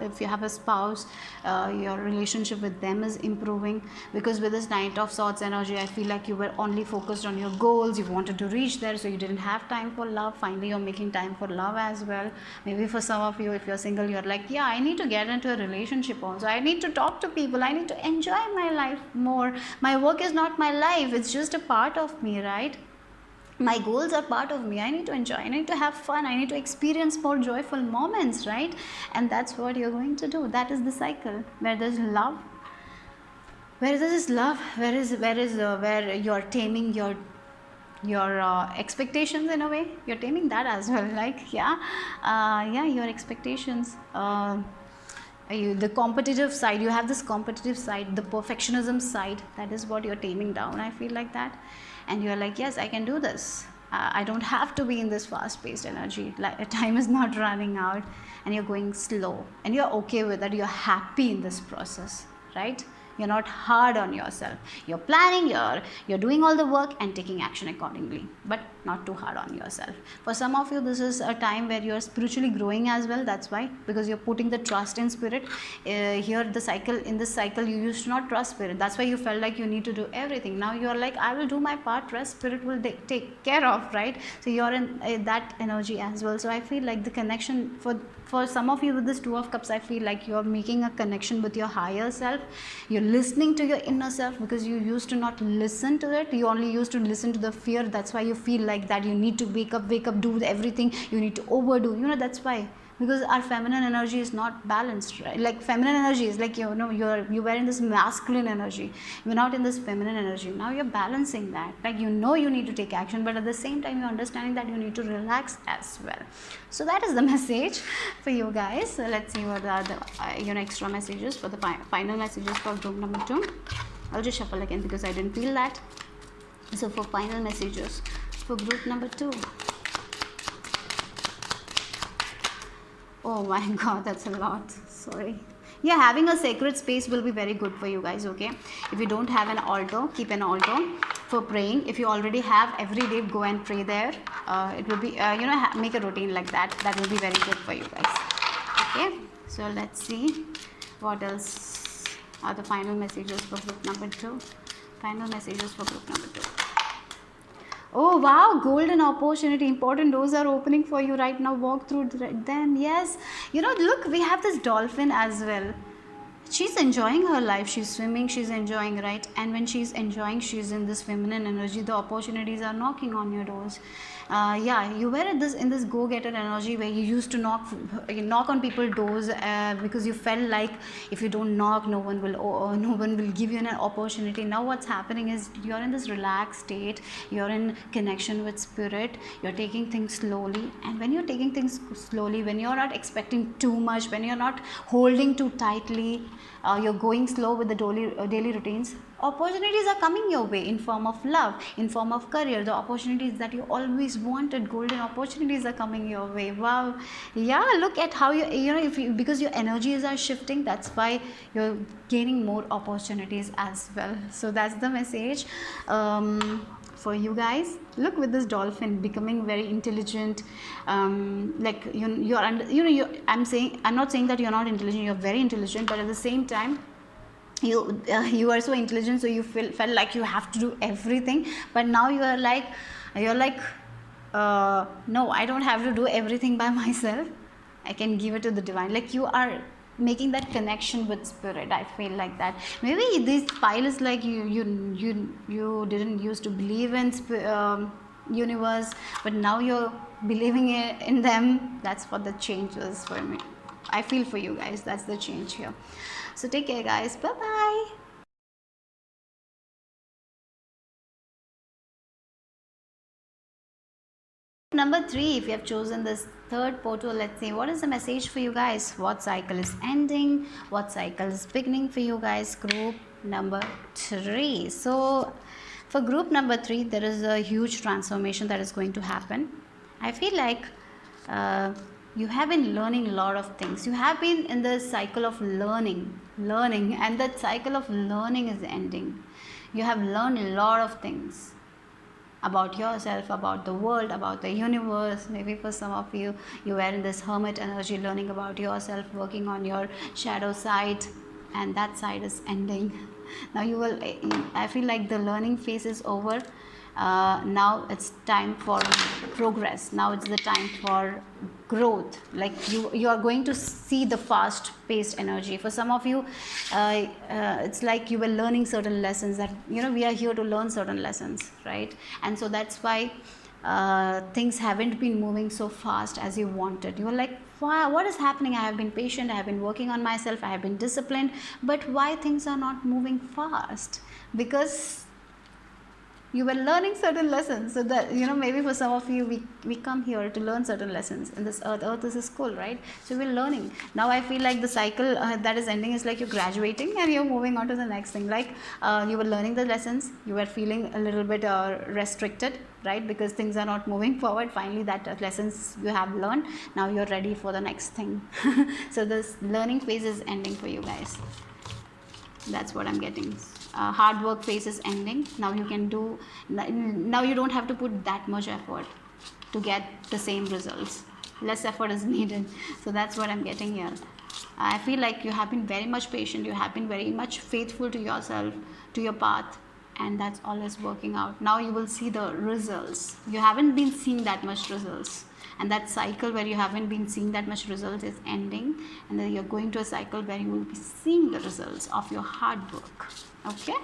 if you have a spouse, your relationship with them is improving, because with this Knight of Swords energy, I feel like you were only focused on your goals, you wanted to reach there, so you didn't have time for love. Finally you're making time for love as well. Maybe for some of you, if you're single, you're like, yeah, I need to get into a relationship also, I need to talk to people, I need to enjoy my life more. My work is not my life, it's just a part of me, right? My goals are part of me, I need to enjoy, I need to have fun, I need to experience more joyful moments, right? And that's what you're going to do. That is the cycle. Where there's love, where you're taming your expectations. In a way, you're taming that as well, like, your expectations, the competitive side. You have this competitive side, the perfectionism side, that is what you're taming down. I feel like that. And you're like, yes, I can do this, I don't have to be in this fast paced energy, like time is not running out, and you're going slow, and you're okay with that, you're happy in this process, right? You're not hard on yourself, you're planning, you're doing all the work and taking action accordingly, but not too hard on yourself. For some of you, this is a time where you're spiritually growing as well. That's why, because you're putting the trust in spirit. Here in this cycle, you used to not trust spirit, that's why you felt like you need to do everything. Now you're like, I will do my part, rest spirit will take care of, right? So you're in that energy as well. So I feel like the connection for some of you with this Two of Cups, I feel like you're making a connection with your higher self. You're listening to your inner self, because you used to not listen to it, you only used to listen to the fear. That's why you feel like that you need to wake up, do everything, you need to overdo, that's why. Because our feminine energy is not balanced, right? Like, feminine energy is like, you were in this masculine energy, you're not in this feminine energy. Now you're balancing that, like, you need to take action, but at the same time you're understanding that you need to relax as well. So that is the message for you guys. So let's see what are the extra messages for the final messages for group number 2. I'll just shuffle again because I didn't feel that. So for final messages for group number 2. Oh my god, that's a lot. Sorry. Yeah, having a sacred space will be very good for you guys, okay? If you don't have an altar, keep an altar for praying. If you already have, every day go and pray there. It will be, make a routine like that. That will be very good for you guys. Okay, so let's see what else are the final messages for group number 2. Final messages for group number 2. Oh wow, golden opportunity, important doors are opening for you right now, walk through them. Yes, look, we have this dolphin as well. She's enjoying her life, she's swimming, she's enjoying, right? And when she's enjoying, she's in this feminine energy, the opportunities are knocking on your doors. You were in this go-getter energy where you used to knock on people's doors, because you felt like if you don't knock, no one will give you an opportunity. Now what's happening is you're in this relaxed state, you're in connection with spirit, you're taking things slowly. And when you're taking things slowly, when you're not expecting too much, when you're not holding too tightly, you're going slow with the daily routines, opportunities are coming your way in form of love, in form of career, the opportunities that you always wanted, golden opportunities are coming your way. Wow. Yeah, look at how because your energies are shifting, that's why you're gaining more opportunities as well. So that's the message for you guys. Look, with this dolphin becoming very intelligent, I'm not saying that you're not intelligent, you're very intelligent, but at the same time you are so intelligent, so you felt like you have to do everything. But now you're like no, I don't have to do everything by myself, I can give it to the divine. Like, you are making that connection with spirit. I feel like that maybe this pile is like you didn't used to believe in universe, but now you're believing in them. That's what the change is for me. I feel for you guys, that's the change here. So take care guys, bye bye. Number 3, if you have chosen this third portal, let's see what is the message for you guys. What cycle is ending, what cycle is beginning for you guys, group number 3. So for group number 3, there is a huge transformation that is going to happen. I feel like you have been learning a lot of things. You have been in the cycle of learning, and that cycle of learning is ending. You have learned a lot of things about yourself, about the world, about the universe. Maybe for some of you, you were in this hermit energy, learning about yourself, working on your shadow side, and that side is ending. Now you will, I feel like the learning phase is over. Now it's time for progress. Now it's the time for growth. Like you are going to see the fast paced energy. For some of you, it's like you were learning certain lessons that, we are here to learn certain lessons, right? And so that's why things haven't been moving so fast as you wanted. You were like, wow, what is happening? I have been patient, I have been working on myself, I have been disciplined, but why things are not moving fast? Because you were learning certain lessons. So that, maybe for some of you, we come here to learn certain lessons in this earth is a school, right? So we're learning. Now I feel like the cycle that is ending is like you're graduating and you're moving on to the next thing. Like you were learning the lessons, you were feeling a little bit restricted, right? Because things are not moving forward. Finally that lessons you have learned, now you're ready for the next thing. So this learning phase is ending for you guys. That's what I'm getting. Hard work phase is ending. Now you can do, now you don't have to put that much effort to get the same results. Less effort is needed. So that's what I'm getting here. I feel like you have been very much patient, you have been very much faithful to yourself, to your path, and that's all is working out. Now you will see the results. You haven't been seeing that much results, and that cycle where you haven't been seeing that much results is ending, and then you're going to a cycle where you will be seeing the results of your hard work. Okay,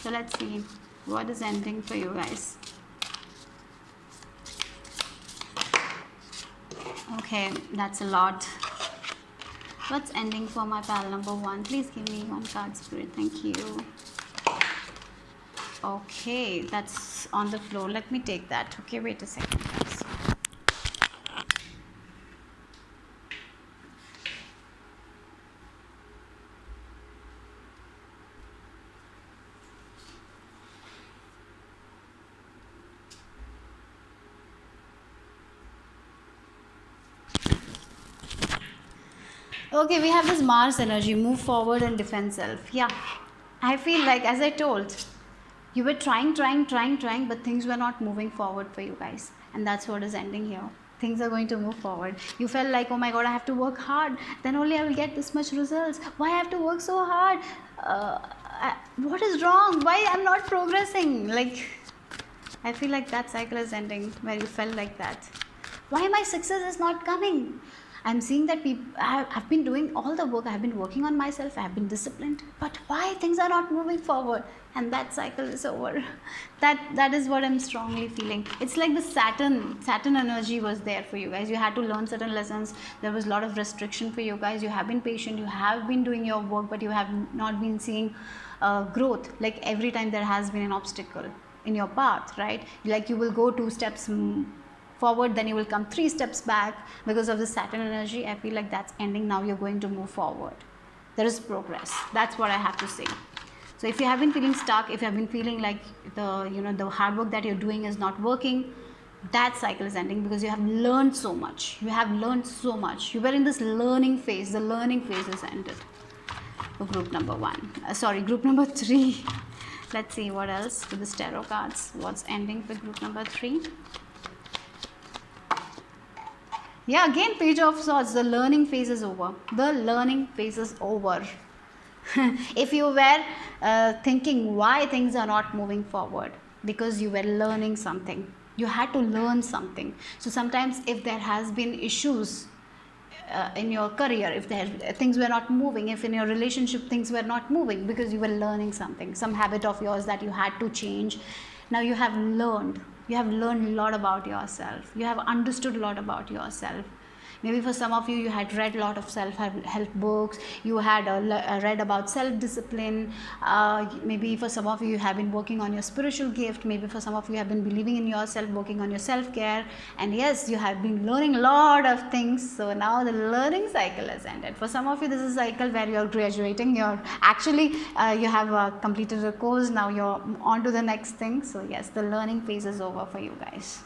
so let's see what is ending for you guys. Okay, that's a lot. What's ending for my pal number 1? Please give me one card, spirit. Thank you. Okay, that's on the floor. Let me take that. Okay, wait a second, guys. Okay, we have this Mars energy, move forward and defend self. Yeah, I feel like, as I told, you were trying, but things were not moving forward for you guys. And that's what is ending here. Things are going to move forward. You felt like, oh my God, I have to work hard. Then only I will get this much results. Why I have to work so hard? What is wrong? Why I'm not progressing? Like, I feel like that cycle is ending where you felt like that. Why my success is not coming? I'm seeing that I've been doing all the work, I've been working on myself, I've been disciplined, but why things are not moving forward? And that cycle is over. That is what I'm strongly feeling. It's like the Saturn energy was there for you guys. You had to learn certain lessons. There was a lot of restriction for you guys. You have been patient, you have been doing your work, but you have not been seeing growth. Like every time there has been an obstacle in your path, right? Like you will go 2 steps forward, then you will come 3 steps back because of the Saturn energy. I feel like that's ending. Now you're going to move forward. There is progress. That's what I have to say. So if you have been feeling stuck, if you have been feeling like the hard work that you're doing is not working, that cycle is ending because you have learned so much. You have learned so much. You were in this learning phase. The learning phase is ended for group number 1. Group number 3. Let's see what else with the tarot cards. What's ending for group number 3? Yeah, again, Page of Swords. The learning phase is over. The learning phase is over. If you were thinking why things are not moving forward, because you were learning something. You had to learn something. So sometimes if there has been issues in your career, if there things were not moving, if in your relationship things were not moving, because you were learning something, some habit of yours that you had to change. Now you have learned a lot about yourself, you have understood a lot about yourself. Maybe for some of you, you had read a lot of self-help books, you had read about self-discipline. Maybe for some of you, you have been working on your spiritual gift. Maybe for some of you, have been believing in yourself, working on your self-care. And yes, you have been learning a lot of things. So now the learning cycle has ended. For some of you, this is a cycle where you're graduating. You're actually, you have completed a course. Now you're on to the next thing. So yes, the learning phase is over for you guys.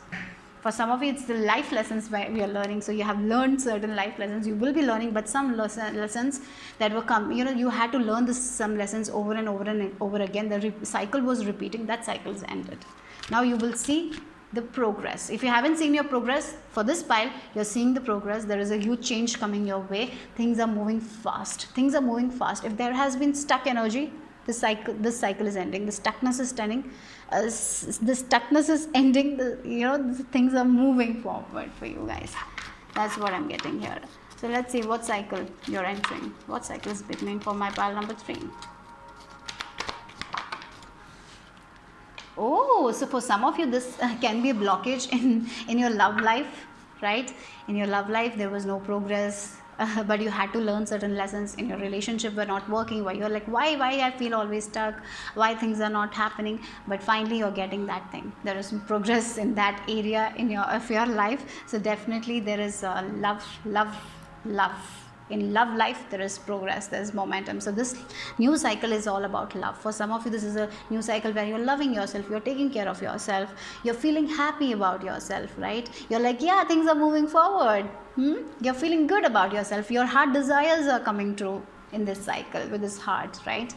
For some of you, it's the life lessons where we are learning. So you have learned certain life lessons. You will be learning, but some lessons that will come. You had to learn some lessons over and over and over again. The cycle was repeating. That cycle is ended. Now you will see the progress. If you haven't seen your progress for this pile, you're seeing the progress. There is a huge change coming your way. Things are moving fast. If there has been stuck energy, this cycle is ending. The stuckness is ending. Things are moving forward for you guys. That's what I'm getting here. So let's see what cycle you're entering. What cycle is beginning for my pile number 3? Oh, so for some of you, this can be a blockage in your love life, right? In your love life, there was no progress. But you had to learn certain lessons. In your relationship were not working, why you're like, why I feel always stuck, why things are not happening. But finally you're getting that thing. There is progress in that area of your life. So definitely there is love. In love life, there is progress, there is momentum. So this new cycle is all about love. For some of you, this is a new cycle where you're loving yourself, you're taking care of yourself, you're feeling happy about yourself, right? You're like, yeah, things are moving forward. You're feeling good about yourself. Your heart desires are coming true in this cycle with this heart, right?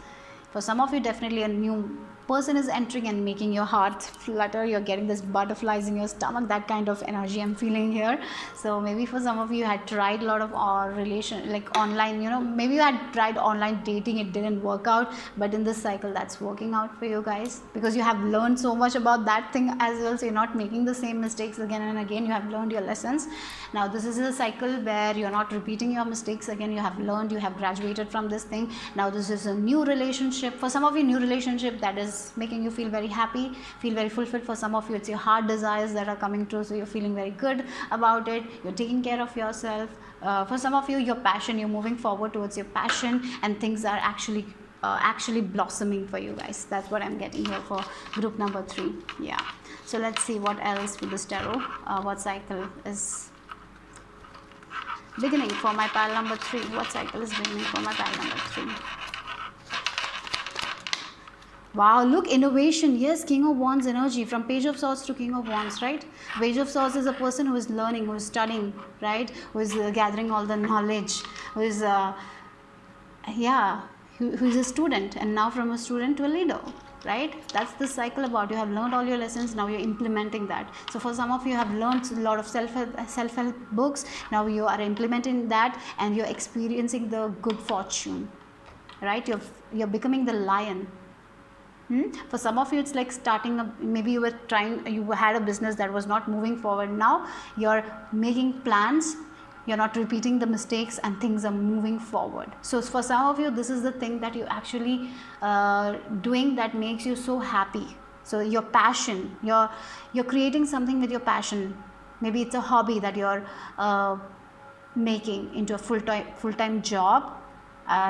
For some of you, definitely a new person is entering and making your heart flutter. You're getting this butterflies in your stomach, that kind of energy I'm feeling here. So maybe for some of you had tried a lot of online, maybe you had tried online dating, it didn't work out, but in this cycle that's working out for you guys, because you have learned so much about that thing as well. So you're not making the same mistakes again and again. You have learned your lessons. Now this is a cycle where you're not repeating your mistakes again. You have learned, you have graduated from this thing. Now this is a new relationship. For some of you, new relationship that is making you feel very happy, feel very fulfilled. For some of you, it's your heart desires that are coming true, so you're feeling very good about it. You're taking care of yourself. For some of you, your passion, you're moving forward towards your passion, and things are actually blossoming for you guys. That's what I'm getting here for group number 3. Yeah. So let's see what else with this tarot. What cycle is beginning for my pile number 3? What cycle is beginning for my pile number 3? Wow, look, innovation. Yes, King of Wands energy, from Page of Swords to King of Wands, right? Page of Swords is a person who is learning, who is studying, right? Who is gathering all the knowledge, who is who is a student, and now from a student to a leader, right? That's the cycle about. You have learned all your lessons, now you're implementing that. So for some of you have learned a lot of self-help books, now you are implementing that, and you're experiencing the good fortune, right? You're becoming the lion. For some of you, it's like starting maybe you had a business that was not moving forward. Now you're making plans, you're not repeating the mistakes, and things are moving forward. So for some of you, this is the thing that you actually doing that makes you so happy. So your passion, you're creating something with your passion. Maybe it's a hobby that you're making into a full-time job.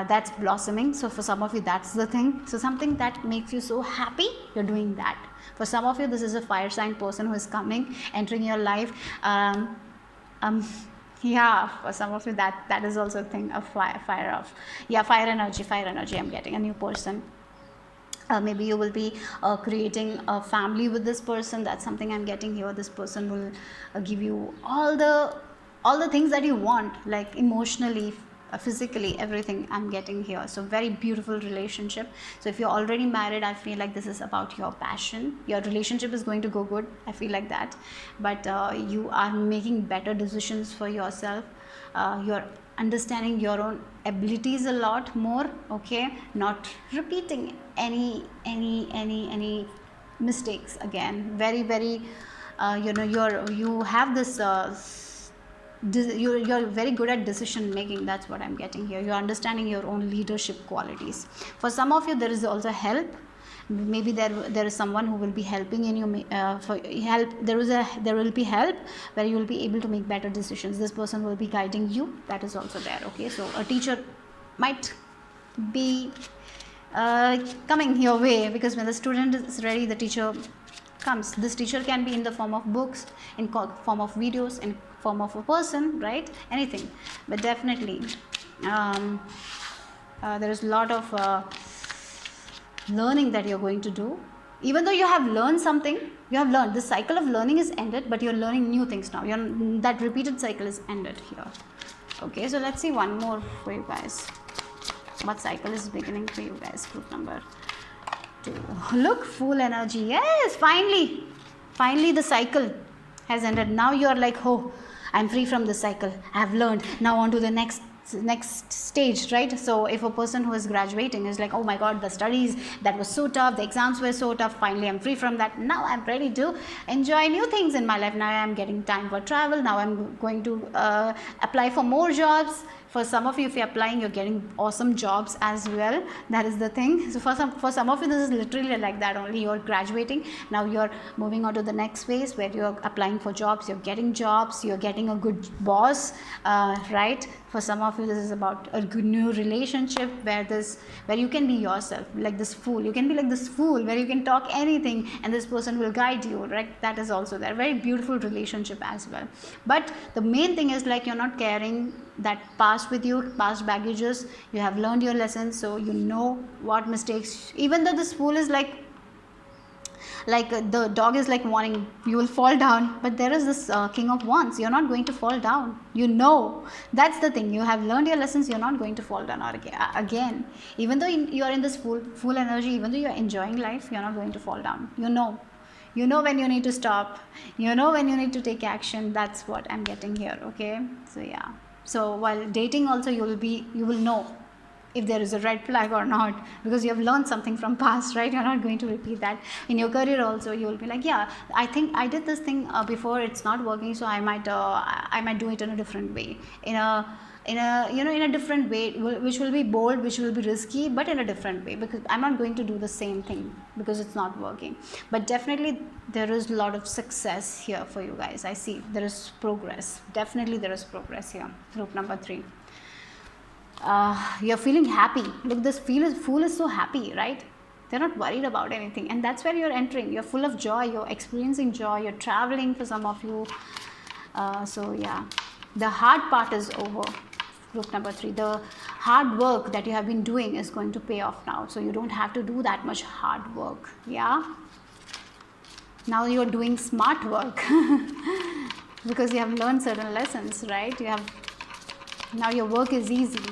That's blossoming. So for some of you, that's the thing. So something that makes you so happy, you're doing that. For some of you, this is a fire sign person who is entering your life. Yeah, for some of you, that is also a thing of fire energy. I'm getting a new person. Maybe you will be creating a family with this person. That's something I'm getting here. This person will give you all the things that you want, like emotionally, physically, everything I'm getting here. So very beautiful relationship. So if you're already married, I feel like this is about your passion. Your relationship is going to go good, I feel like that. But you are making better decisions for yourself. You're understanding your own abilities a lot more, okay? Not repeating any mistakes again. Very you have this you're very good at decision making. That's what I'm getting here. You're understanding your own leadership qualities. For some of you, there is also help. Maybe there is someone who will be helping in you for help. There will be help where you will be able to make better decisions. This person will be guiding you. That is also there. Okay, so a teacher might be coming your way, because when the student is ready, the teacher comes. This teacher can be in the form of books, in form of videos, in form of a person, right? Anything. But definitely there is a lot of learning that you're going to do. Even though you have learned something, you have learned, the cycle of learning is ended, but you're learning new things now. That repeated cycle is ended here. Okay, so let's see one more for you guys. What cycle is beginning for you guys? Group number 2. Look, full energy. Yes, finally the cycle has ended. Now you're like, oh, I'm free from the cycle. I've learned. Now on to the next stage, right? So if a person who is graduating is like, oh my god, the studies, that was so tough, the exams were so tough, finally I'm free from that. Now I'm ready to enjoy new things in my life. Now I'm getting time for travel. Now I'm going to apply for more jobs. For some of you, if you're applying, you're getting awesome jobs as well. That is the thing. So for some of you, this is literally like that only. You're graduating. Now you're moving on to the next phase where you're applying for jobs. You're getting jobs. You're getting a good boss, right? For some of you, this is about a good new relationship where you can be yourself, like this fool. You can be like this fool where you can talk anything and this person will guide you, right? That is also there. Very beautiful relationship as well. But the main thing is like you're not carrying that past with you, past baggages. You have learned your lessons, so you know what mistakes. Even though this fool is like the dog is like warning, you will fall down, but there is this king of wands. You're not going to fall down. You know, that's the thing. You have learned your lessons. You're not going to fall down again. Even though you are in this full energy, even though you're enjoying life, you're not going to fall down. You know when you need to stop. You know when you need to take action. That's what I'm getting here. Okay, so yeah. So while dating also, you will know if there is a red flag or not, because you have learned something from past, right? You're not going to repeat that. In your career also, you will be like, yeah, I think I did this thing before, it's not working, so I might do it in a different way, in a different way, which will be bold, which will be risky, but in a different way, because I'm not going to do the same thing because it's not working. But definitely there is a lot of success here for you guys. I see there is progress. Definitely there is progress here. Group number 3. You're feeling happy. Look, this fool is so happy, right? They're not worried about anything, and that's where you're entering. You're full of joy. You're experiencing joy. You're traveling for some of you. So yeah, the hard part is over. Group number 3, the hard work that you have been doing is going to pay off now, so you don't have to do that much hard work. Yeah, now you're doing smart work because you have learned certain lessons, right? Now your work is easy.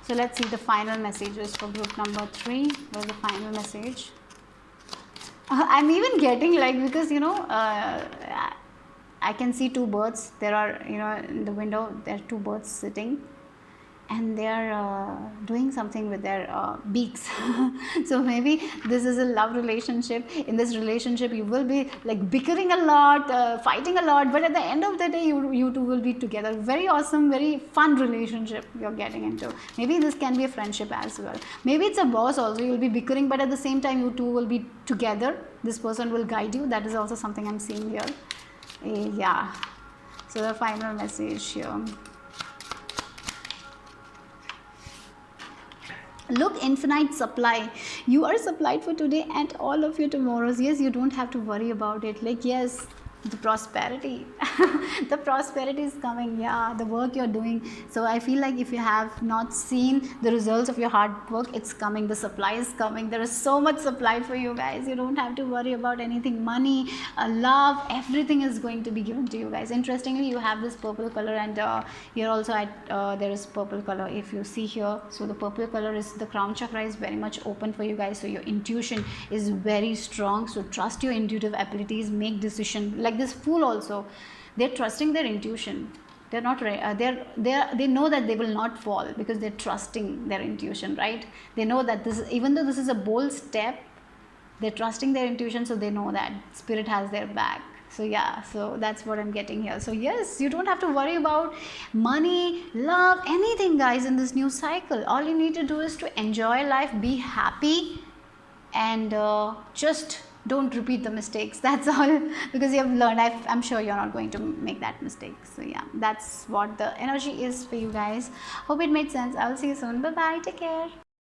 So let's see the final messages for group number 3. Where's the final message? I'm even getting like, because I can see 2 birds. There are, in the window, there are 2 birds sitting, and they are doing something with their beaks. So maybe this is a love relationship. In this relationship, you will be like bickering a lot, fighting a lot, but at the end of the day, you two will be together. Very awesome, very fun relationship you're getting into. Maybe this can be a friendship as well. Maybe it's a boss also. You'll be bickering, but at the same time, you two will be together. This person will guide you. That is also something I'm seeing here. Yeah. So the final message here. Look, infinite supply. You are supplied for today and all of your tomorrows. Yes, you don't have to worry about it. Like, yes, the prosperity the prosperity is coming. Yeah, the work you're doing. So I feel like if you have not seen the results of your hard work, it's coming. The supply is coming. There is so much supply for you guys. You don't have to worry about anything. Money, love, everything is going to be given to you guys. Interestingly, you have this purple color, and here also there is purple color, if you see here. So the purple color is, the crown chakra is very much open for you guys. So your intuition is very strong. So trust your intuitive abilities, make decision. Like this fool also, they're trusting their intuition. They're not they know that they will not fall because they're trusting their intuition, right? They know that this, even though this is a bold step, They're trusting their intuition, so they know that spirit has their back. So yeah, so that's what I'm getting here. So yes, you don't have to worry about money, love, anything, guys, in this new cycle. All you need to do is to enjoy life, be happy, and just don't repeat the mistakes. That's all, because you have learned. I'm sure you're not going to make that mistake. So yeah, that's what the energy is for you guys. Hope it made sense. I will see you soon. Bye bye, take care.